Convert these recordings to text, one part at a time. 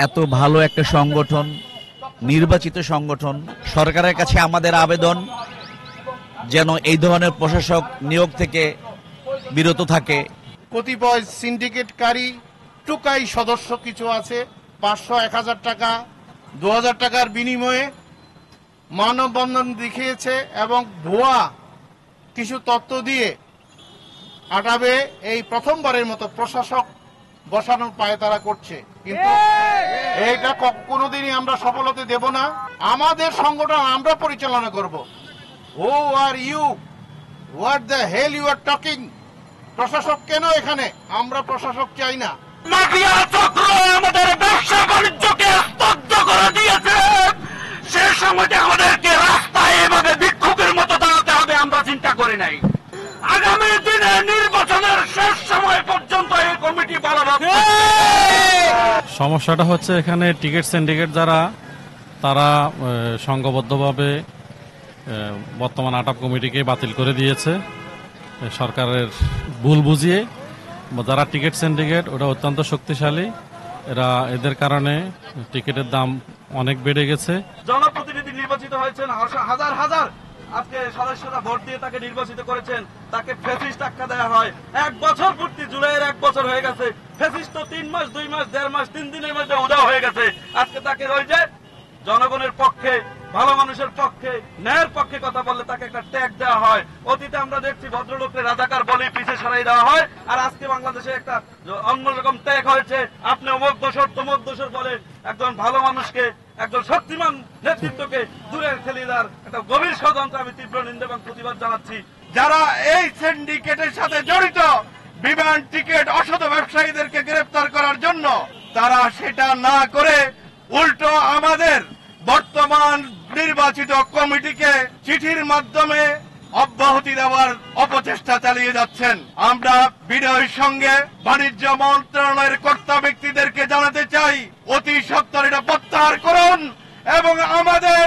এত ভালো একটা সংগঠন, নির্বাচিত সংগঠন, সরকারের কাছে আমাদের আবেদন যেন এই ধরনের প্রশাসক নিয়োগ থেকে বিরত থাকে। কতিপয় সিন্ডিকেটকারী টুকাই সদস্য কিছু আছে 500-1000 টাকা 2000 টাকার বিনিময়ে মানববন্ধন দেখিয়েছে এবং ভুয়া কিছু তথ্য দিয়ে আটাবে এই প্রথমবারের মতো প্রশাসক বসানোর পায়ে তারা করছে, কিন্তু এইটা কোনোদিনই আমরা সফল হতে দেব না। আমাদের সংগঠন আমরা পরিচালনা করব। Who are you, what the hell you are talking? প্রশাসক কেন এখানে? আমরা প্রশাসক চাই না। মাফিয়া চক্র আমাদের ব্যবসা বাণিজ্যকে স্তব্ধ করে দিয়েছে। সে সময়তে আমাদেরকে রাস্তায় এভাবে বিক্ষোভের মতো দাঁড়াতে হবে আমরা চিন্তা করি নাই। আগামী দিনে নির্বাচনের শেষ সময় পর্যন্ত এই কমিটি বলবৎ। সমস্যাটা হচ্ছে এখানে টিকিট সিন্ডিকেট যারা, তারা সংঘবদ্ধভাবে বর্তমান আটক কমিটিকে বাতিল করে দিয়েছে সরকারের ভুল বুঝিয়ে। যারা টিকিট সিন্ডিকেট ওটা অত্যন্ত শক্তিশালী, এদের কারণে টিকিটের দাম অনেক বেড়ে গেছে। জনপ্রতিনিধি নির্বাচিত হয়েছেন হাজার হাজার, আজকে সদস্যরা ভোট দিয়ে তাকে নির্বাচিত করেছেন, তাকে ফ্যাসিস্ট আখ্যা দেওয়া হয়। 1 বছর পূর্তি, জুলাইয়ের 1 বছর হয়ে গেছে। ফ্যাসিস্ট তো 3 মাস 2 মাস 1.5 মাস 3 দিনের মধ্যে উধাও হয়ে গেছে। আজকে তাকে ওই যে জনগণের পক্ষে, ভালো মানুষের পক্ষে, ন্যায়ের পক্ষে কথা বললে তাকে একটা ট্যাগ দেওয়া হয়। অতীতে আমরা দেখছি ভদ্রলোককে রাজাকার বলে পিছিয়ে সরাই দেওয়া হয়, আর আজকে বাংলাদেশে একটা অন্যরকম ট্যাগ হয়েছে। আপনি অমুক দোষর তমুক দোষর বলে একজন ভালো মানুষকে, একজন শক্তিমান নেতৃত্বকে দূরে ঠেলে দেওয়ার একটা গভীর ষড়যন্ত্র আমি তীব্র নিন্দা এবং প্রতিবাদ জানাচ্ছি। যারা এই সিন্ডিকেটের সাথে জড়িত, বিমান টিকিট অসৎ ব্যবসায়ীদেরকে গ্রেফতার করার জন্য, তারা সেটা না করে উল্টো আমাদের বর্তমান নির্বাচিত কমিটিকে চিঠির মাধ্যমে অব্যাহতি দেওয়ার অপচেষ্টা চালিয়ে যাচ্ছেন। আমরা বিনয়ের সঙ্গে বাণিজ্য মন্ত্রণালয়ের কর্তা ব্যক্তিদেরকে জানাতে চাই, অতি সত্বর এটা প্রত্যাহার করুন এবং আমাদের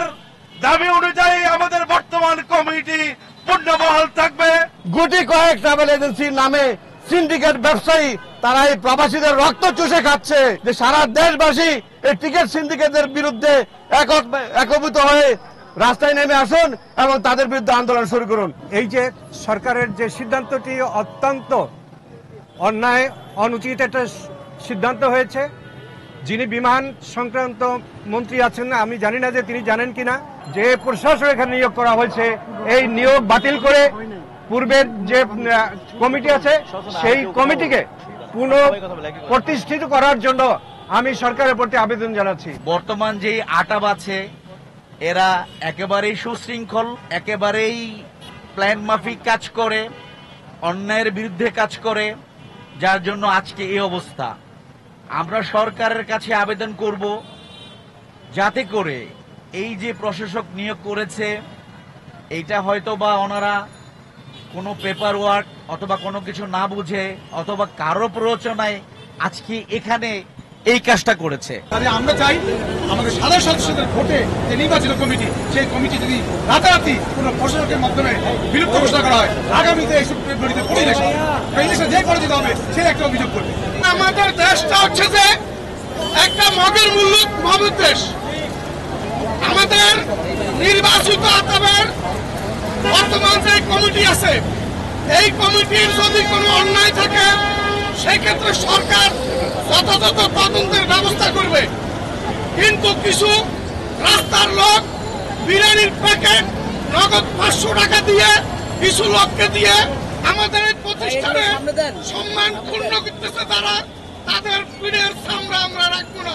দাবি অনুযায়ী আমাদের বর্তমান কমিটি পূর্ণবহাল থাকবে। গুটি কয়েক ট্রাভেল এজেন্সির নামে সিন্ডিকেট ব্যবসায়ী তারা এই প্রবাসীদের রক্ত চুষে খাচ্ছে। যে সারা দেশবাসী এই টিকিট সিন্ডিকেটের বিরুদ্ধে একভূত হয়ে রাস্তায় নেমে আসুন এবং তাদের বিরুদ্ধে আন্দোলন শুরু করুন। এই যে সরকারের যে সিদ্ধান্তটি অত্যন্ত অন্যায়, অনুচিত একটা সিদ্ধান্ত হয়েছে। যিনি বিমান সংক্রান্ত মন্ত্রী আছেন, আমি জানি না যে তিনি জানেন কিনা, যে প্রশাসক এখানে নিয়োগ করা হয়েছে, এই নিয়োগ বাতিল করে পূর্বের যে কমিটি আছে সেই কমিটিকে পুনঃ প্রতিষ্ঠিত করার জন্য আমি সরকারের প্রতি আবেদন জানাচ্ছি। বর্তমান যে আটাব আছে এরা একেবারেই সুশৃঙ্খল, একেবারেই প্ল্যান মাফিক কাজ করে, অন্যায়ের বিরুদ্ধে কাজ করে, যার জন্য আজকে এই অবস্থা। আমরা সরকারের কাছে আবেদন করব যাতে করে এই যে প্রশাসক নিয়োগ করেছে এইটা হয়তো বা ওনারা কোনো পেপার ওয়ার্ক অথবা কোনো কিছু না বুঝে অথবা কারো প্ররোচনায় আজকে এখানে এই কাজটা করেছে। আমরা চাই আমাদের সাধারণ সদস্যদের ভোটে যে নির্বাচিত কমিটি, সেই কমিটি যদি রাতারাতি কোন প্রশাসকের মাধ্যমে বিলুপ্ত ঘোষণা করা হয়, আগামীতে এই ফেব্রুয়ারিতে ইলেকশন যে করে দিতে হবে সে একটা অভিযোগ করবে। আমাদের দেশটা হচ্ছে যে একটা মগের মূল্য মহবুদ দেশ। আমাদের নির্বাচিত আতাবের বর্তমান যে কমিটি আছে, এই কমিটির যদি কোনো অন্যায় থাকে সেক্ষেত্রে সরকার যথাযথ তদন্তের ব্যবস্থা করবে। কিন্তু কিছু রাস্তার লোক বিরিয়ানির প্যাকেট নগদ 500 টাকা দিয়ে কিছু লোককে দিয়ে আমাদের এই প্রতিষ্ঠানে সম্মান ক্ষুণ্ণ করতেছে। তারা তাদের পিঠের সামরা আমরা রাখবো না।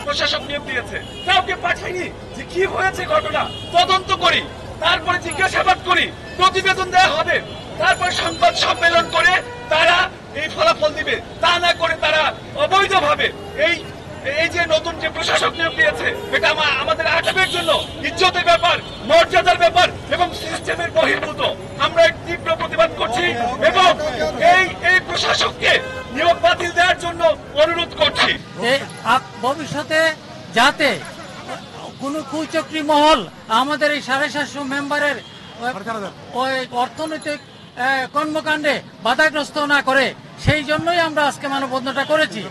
প্রশাসক নিয়োগ দিয়েছে, কাউকে পাঠাইনি যে কি হয়েছে ঘটনা তদন্ত করি, তারপরে জিজ্ঞাসাবাদ করি, প্রতিবেদন দেওয়া হবে, তারপর সংবাদ সম্মেলন করে তারা এই ফলাফল দিবে। তা না করে তারা অবৈধভাবে এই যে নতুন যে প্রশাসক নিয়োগ দিয়েছে, এটা আমাদের আটকের জন্য ইজ্জতের ব্যাপার, মর্যাদার ব্যাপার এবং সিস্টেমের বহির্ভূত। আমরা তীব্র প্রতিবাদ করছি এবং এই প্রশাসককে নিয়োগ বাতিল দেওয়ার জন্য অনুরোধ করছি। ভবিষ্যতে যাতে কোন কুচক্রী মহল আমাদের এই 750 মেম্বারের ওই অর্থনৈতিক কর্মকাণ্ডে বাধাগ্রস্ত না করে, সেই জন্যই আমরা আজকে মানববন্ধনটা করেছি।